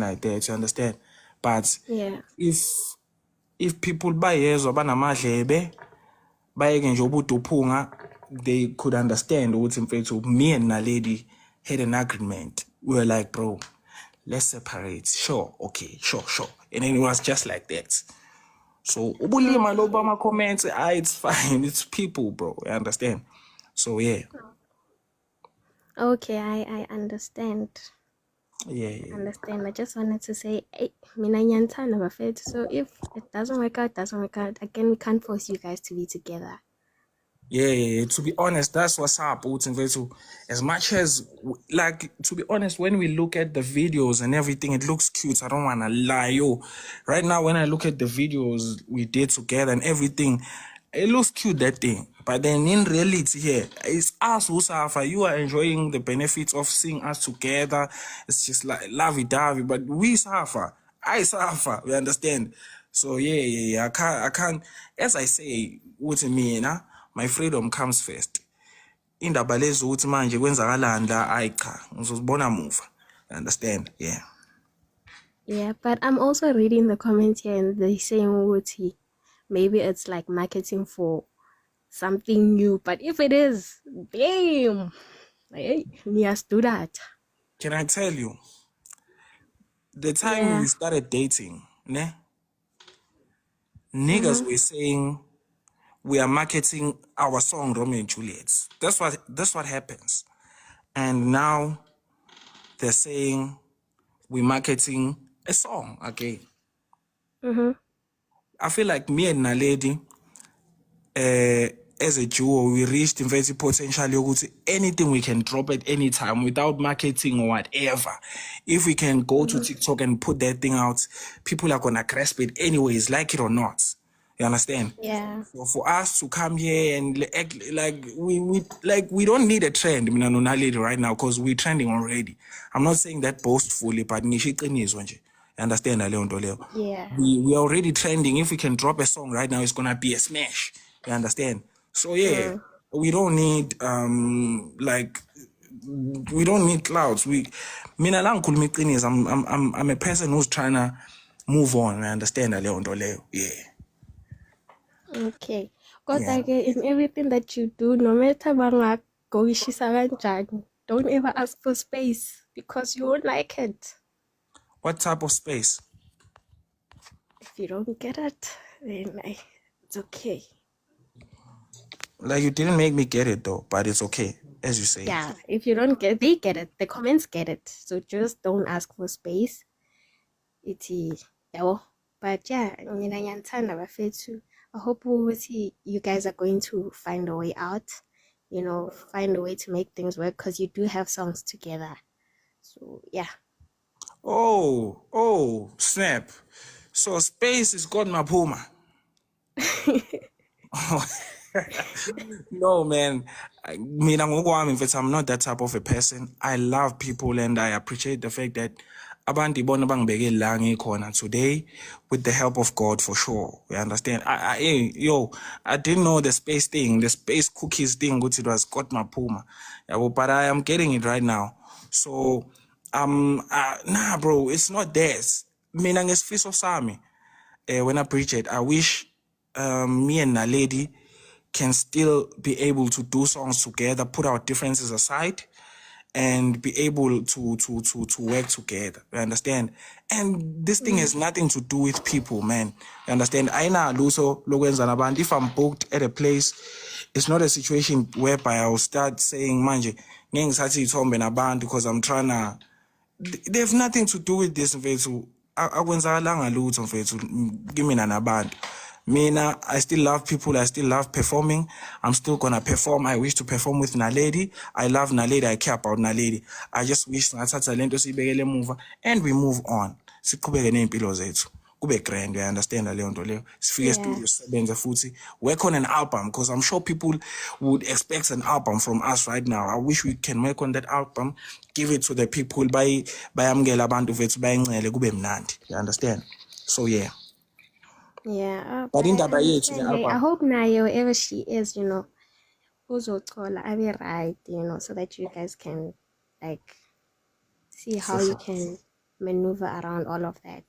like that, you understand? But yeah. if people bayezwa banamadlebe bayeke nje ubuduphunga, they could understand ukuthi mfethu me and Naledi had an agreement. We were like, bro, let's separate. Sure, okay, sure. And then it was just like that. So ubulima loba ama comments, it's fine. It's people, bro. You understand? So yeah. Okay, I understand. Yeah. Understand. I just wanted to say, mina ngiyanithanda bafethu. So if it doesn't work out, doesn't work out. Again, we can't force you guys to be together. Yeah. To be honest, that's what's up. As much as, like, to be honest, when we look at the videos and everything, it looks cute. I don't want to lie. Yo, right now, when I look at the videos we did together and everything, it looks cute, that thing. But then in reality here, it's us who suffer. You are enjoying the benefits of seeing us together. It's just like lovey-dovey, but we suffer. I suffer. You understand? So yeah. I can't. As I say, what I mean, my freedom comes first. Indaba lezi ukuthi manje kwenzakalani la, ayi cha, ngizozibona muva. You understand? Yeah. Yeah, but I'm also reading the comments here and they're saying, Wuti, maybe it's like marketing for something new. But if it is, damn, hey, yes, do that. Can I tell you? The time we started dating, niggas were saying we are marketing our song Romeo and Juliet. That's what happens. And now they're saying we're marketing a song again. I feel like me and Naledi, as a duo, we reached the potential. Anything we can drop at any time without marketing or whatever. If we can go to TikTok and put that thing out, people are gonna grasp it anyways, like it or not. You understand? Yeah. So for us to come here and act like we don't need a trend, right now, because we're trending already. I'm not saying that boastfully, but you understand? Yeah. We are already trending. If we can drop a song right now, it's gonna be a smash. You understand? So yeah, we don't need we don't need clouds. I'm a person who's trying to move on. I understand? Yeah. Okay. Kodwa ke in everything that you do, no matter bangagoyishisa kanjani, don't ever ask for space because you won't like it. What type of space? If you don't get it, then it's okay. Like, you didn't make me get it though, but it's okay, as you say. Yeah, if you don't get, they get it. The comments get it. So just don't ask for space. It's yeah. But yeah, I hope you guys are going to find a way out. Find a way to make things work because you do have songs together. So yeah. Oh, snap. So space is God Mapuma. No, man. I'm not that type of a person. I love people and I appreciate the fact that abantu ibona bangibeke la ngikhona today with the help of God, for sure. You understand? I didn't know the space thing, the space cookies thing, which it was God Mapuma. But I am getting it right now. So nah, bro, it's not this. Mina ngesifiso sami. When I preach it, I wish me and Naledi can still be able to do songs together, put our differences aside, and be able to work together. You understand? And this thing has nothing to do with people, man. You understand? If I'm booked at a place, it's not a situation whereby I will start saying, manje, because I'm trying to. They have nothing to do with this, mfethu. Akwenzakalanga lutho, mfethu, kimi nabantu. Mina, I still love people. I still love performing. I'm still gonna perform. I wish to perform with Naledi. I love Naledi. I care about Naledi. I just wish ngathatha lento sibekele emuva and we move on. Siqhubeke nempilo zethu. Kube grand, you understand leyo nto leyo. Sifike studio sisebenze futhi. Work on an album, because I'm sure people would expect an album from us right now. I wish we can work on that album, give it to the people, bayamukela abantu vethu bayincele kube mnandi. You understand? So yeah. Yeah, But but in I the understand. I album. hope Nayo, wherever she is, uzochola abe right, so that you guys can see how you can maneuver around all of that.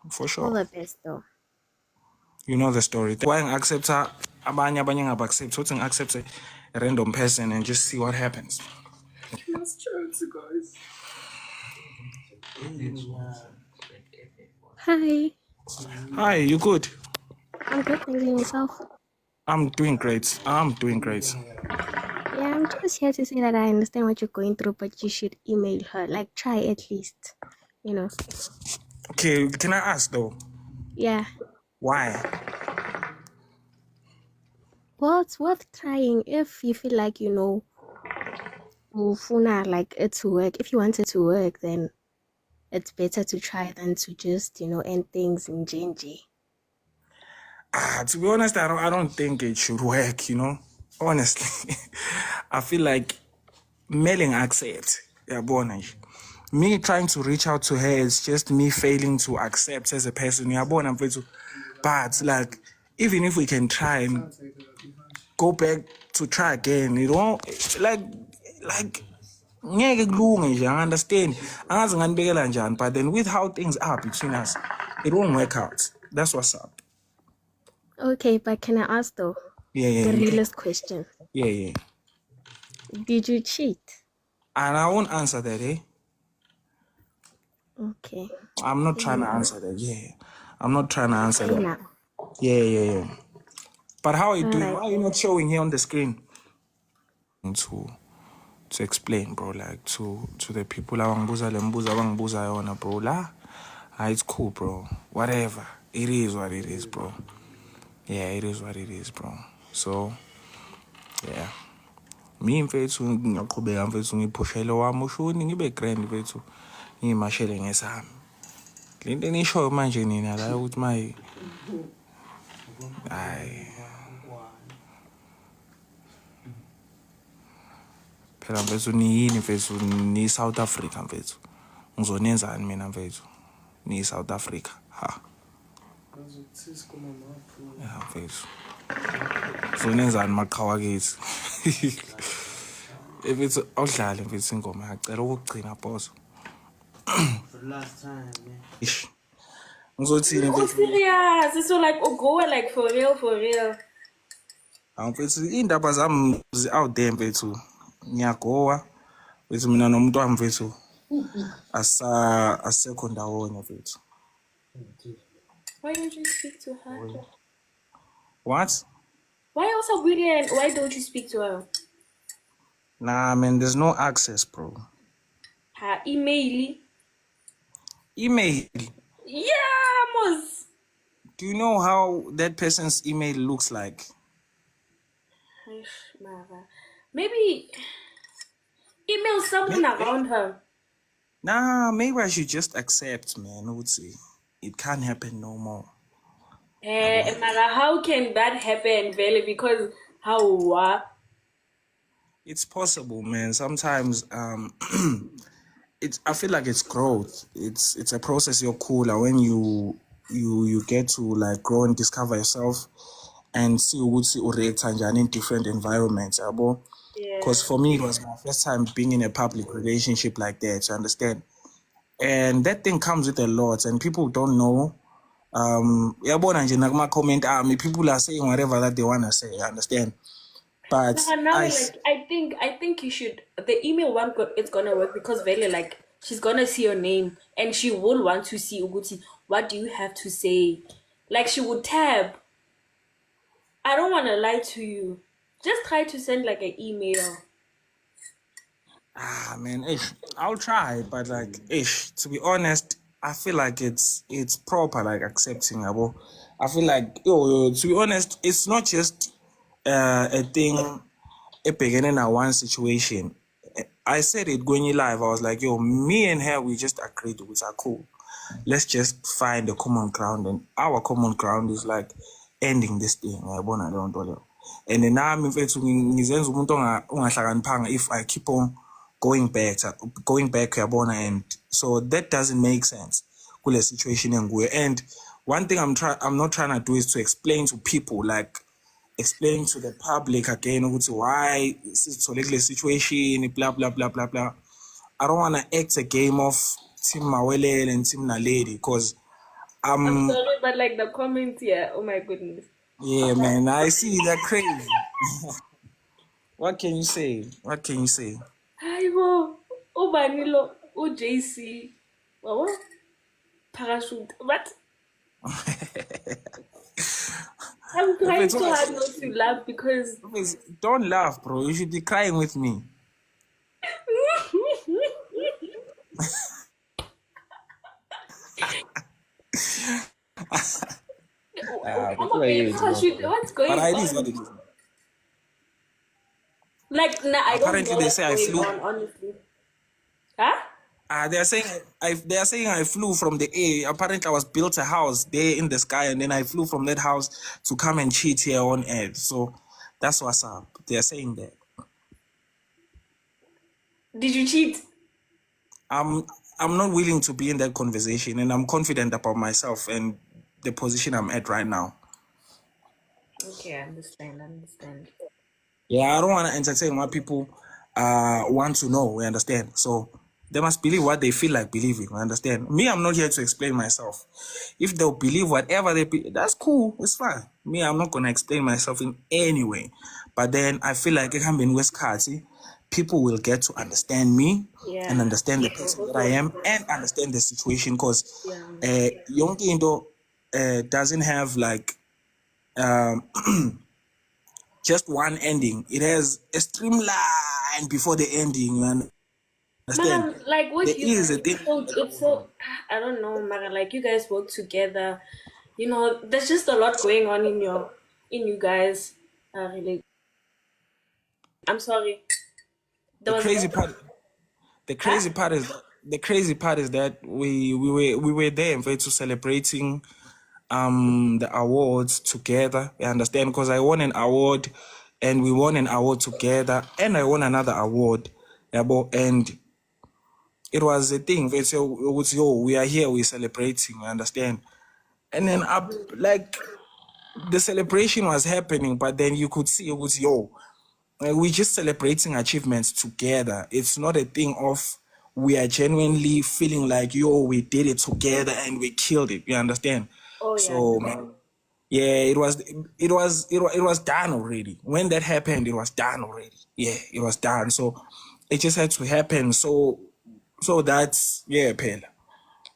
For All sure. the best though. You know the story. Why accept abanye accept, so accept a random person and just see what happens. Let's chance, guys. Hi. Hi, you good? I'm good, thanking yourself. I'm doing great. Yeah, I'm just here to say that I understand what you're going through, but you should email her. Like, try at least. You know. Okay, can I ask though? Yeah. Why? Well, it's worth trying if you feel like, ufuna like it to work. If you want it to work, then it's better to try than to just, end things in JNJ. To be honest, I don't think it should work, Honestly. I feel like mailing accept. Yeah, bonaj. Me trying to reach out to her is just me failing to accept as a person. Yeah, but like, even if we can try and go back to try again, like ngeke kulunge nje, I understand. Angazi nganibekela njani, but then with how things are between us, it won't work out. That's what's up. Okay, but can I ask though? Yeah. The realest question. Yeah. Did you cheat? And I won't answer that, eh? Okay. I'm not trying to answer that, yeah. I'm not trying to answer that. Now. Yeah. But how are you doing? Alright. Why are you not showing here on the screen? To explain, bro, like to the people abangbuza yona, bro, it's cool, bro. Whatever. It is what it is, bro. Yeah, it is what it is, bro. So, yeah. Mi mfethu ngiyaqhubeka mfethu ngiphushele wami ushuni ngibe grand mfethu ngimashele ngesami. Lento enishoyo manje nina la ukuthi maye hayi phela mfethu niyini mfethu ni South Africa mfethu. Ngizonenzani mina mfethu? Ni South Africa. Ha. Yeah, mfethu. Ngizonenzani maqhawa kithi? Mfethu awudlale mfethu ingoma yacela ukugcina boss. For the last time, man. Ish. Ngizothini Oh, mfethu? serious. So like, go like for real. Mfethu indaba zami out there mfethu. Ngiyagowa. Mfethu mina nomuntu wami mfethu. Asekho ndawonye mfethu. Why don't you speak to her? What? Why also William? Why don't you speak to her? Nah, man, there's no access, bro. Her email. Email. Yeah, Mos. Do you know how that person's email looks like? Maybe email someone around her. Nah, maybe I should just accept, man. I would say it can't happen no more. Mara, how can that happen, Vele? Because how? It's possible, man. Sometimes, I feel like it's growth. It's a process. You're cooler when you get to like grow and discover yourself and see what you react in different environments. Because for me, it was my first time being in a public relationship like that. You understand? And that thing comes with a lot, and people don't know. Comment, people are saying whatever that they wanna say. You understand? But Now, I think you should. The email one, it's gonna work because Vele, like, she's gonna see your name and she will want to see Uguti. What do you have to say? Like, she would tab. I don't want to lie to you. Just try to send like an email. man, I'll try, but like, to be honest, I feel like it's proper, like accepting, abo. I feel like, to be honest, it's not just a thing, a beginning at one situation. I said it going live. I was like, me and her, we just agreed with her, cool. Let's just find a common ground, and our common ground is like ending this thing. And then now I'm if I keep on going back, and so that doesn't make sense. Kule situation and one thing I'm not trying to do is to explain to people, like explain to the public again why this is a situation, blah blah blah blah blah. I don't want to act a game of Team Mawelele and Team Naledi, because I'm sorry, but like the comments here, oh my goodness. yeah, man, I see they're crazy. What can you say? What can you say? Hayibo, uBanilo, uJC, wow, parachute. But I'm trying so hard not to laugh because Don't laugh, bro. You should be crying with me. I'm a bit parachute. What's going But it is on? what it is. Like, nah, I don't Apparently, know they what's say I going flew. on, honestly. Huh? They are saying I flew from the air. Apparently, I was built a house there in the sky, and then I flew from that house to come and cheat here on earth. So that's what's up. They are saying that. Did you cheat? I'm not willing to be in that conversation, and I'm confident about myself and the position I'm at right now. Okay, I understand. Yeah, I don't want to entertain what people want to know. We understand. So they must believe what they feel like believing. We understand. Me, I'm not here to explain myself. If they'll believe whatever that's cool. It's fine. Me, I'm not gonna explain myself in any way. But then I feel like I'm in West Kati, people will get to understand me and understand the person that I am and understand the situation, because Yonke Indo doesn't have like just one ending. It has a streamline before the ending. You understand? Mara, like with There you is a guys, thing. it's so I don't know, Mara. Like you guys work together, you know. There's just a lot going on in you guys. Really, I'm sorry. There The was crazy part. The crazy part is that we were there in fact to celebrating the awards together. You understand? Because I won an award, and we won an award together, and I won another award. And it was a thing. They say, yo, we are here, we're celebrating. You understand? And then up like the celebration was happening, but then you could see it was we're just celebrating achievements together. It's not a thing of we are genuinely feeling like we did it together and we killed it. You understand? Oh yeah. So man, yeah, it was done already. When that happened, it was done already. Yeah, it was done. So it just had to happen. So that's Pela.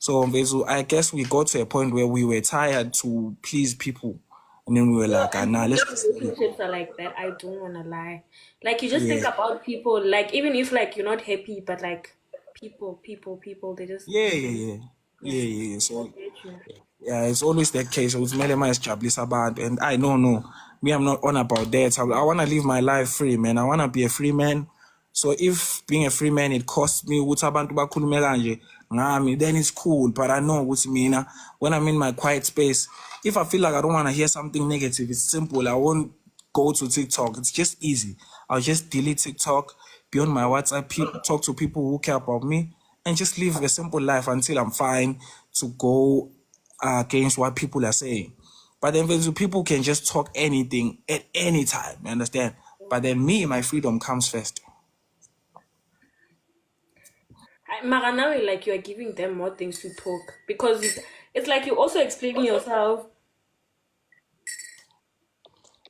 So I guess we got to a point where we were tired to please people. And then we were like, nah, let's just Relationships are like that. I don't wanna lie. Like you just think about people. Like even if like you're not happy, but like people, they just yeah. So yeah, it's always that case. It's Melema is Chablis about, and I don't know. Me, I'm not on about that. I want to live my life free, man. I want to be a free man. So if being a free man, it costs me, then it's cool. But I know what's mean. When I'm in my quiet space, if I feel like I don't want to hear something negative, it's simple. I won't go to TikTok. It's just easy. I'll just delete TikTok, be on my WhatsApp, talk to people who care about me, and just live a simple life until I'm fine to go against what people are saying. But then people can just talk anything at any time, you understand? But then me, my freedom comes first. Mara, now like you are giving them more things to talk because it's like you're also explaining yourself.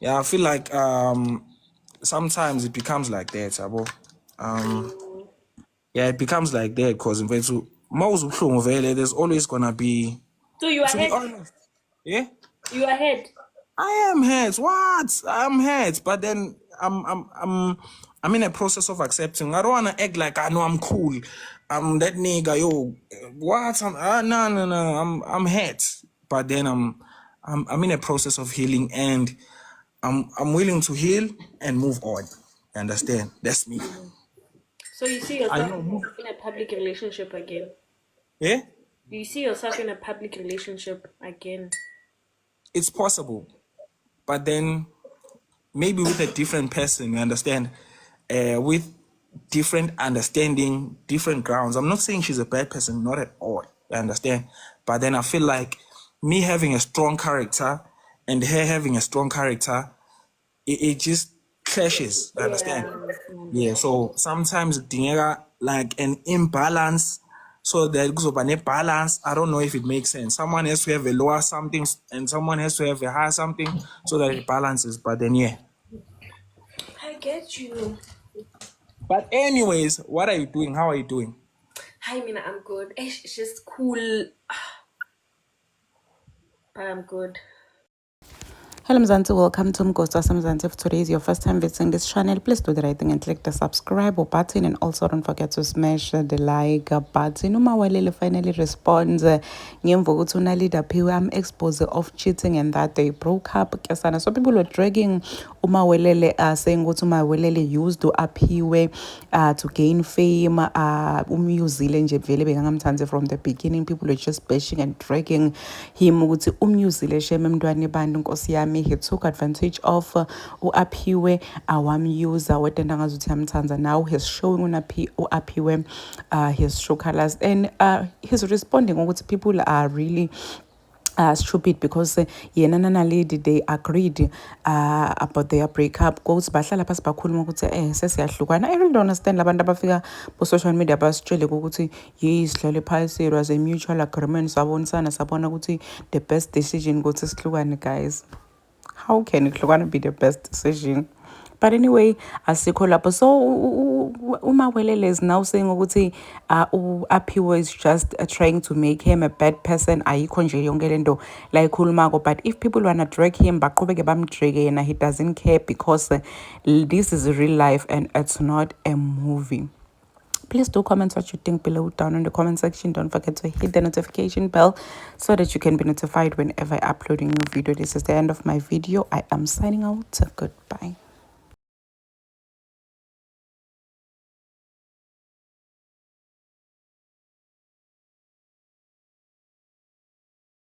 Yeah, I feel like sometimes it becomes like that, Sabo. Yeah, it becomes like that because there's always gonna be. So you are To be ahead. honest, yeah. You are ahead. I am hurt. What? I'm hurt, but then I'm in a process of accepting. I don't wanna act like I know I'm cool. I'm that nigga, yo. What? No. I'm hurt, but then I'm in a process of healing, and I'm willing to heal and move on. You understand? That's me. So you see yourself in a public relationship again. Yeah, You see yourself in a public relationship again. it's possible, but then maybe with a different person. You understand? With different understanding, different grounds. I'm not saying she's a bad person, not at all. I understand, but then I feel like me having a strong character and her having a strong character, it just clashes. I understand. Yeah, so sometimes it's like an imbalance so that kuzoba ne-balance. I don't know if it makes sense. Someone has to have a lower something and someone has to have a higher something so that it balances. But then yeah. I get you. But anyways, what are you doing? How are you doing? Hi, Mina, I'm good. It's just cool. But I'm good. Hello Mzansi, welcome to Mgosi Mzansi. If today is your first time visiting this channel, please do the right thing and click the subscribe button, and also don't forget to smash the like button. Uma Walele finally responds ngemva kokuthi uNaledi Aphiwe am-expose of cheating and that they broke up. So people were dragging Uma Walele, saying ukuthi Uma Walele used Aphiwe to gain fame. Umnyuzile nje vele bekangamthandi from the beginning. People were just bashing and dragging him ukuthi umnyuzile shame emntwana bantu nkosi yami. He took advantage of uAphiwe awamuse wetenda ngazuthi yamthanza. Now he's showing uAphiwe his true colors, and he's responding ukuthi people are really stupid because yena naNaledi they agreed about their breakup. Goes bahlala phasi bakhuluma ukuthi sesiyahlukana. I really don't understand labantu abafika ku social media basitshele ukuthi yisidlale phasi, it was a mutual agreement, sabonisana sabona ukuthi the best decision ukuthi sihlukane. Guys, how can it be the best decision? But anyway, asikho lapho. So Uma Walele is now saying ukuthi Aphiwe is just trying to make him a bad person. Ayikho nje yonke lento la ikhulumako. But if people wanna drag him, baqhubeke bamdrage yena. He doesn't care because this is real life and it's not a movie. Please do comment what you think below down in the comment section. Don't forget to hit the notification bell so that you can be notified whenever I upload a new video. This is the end of my video. I am signing out. Goodbye.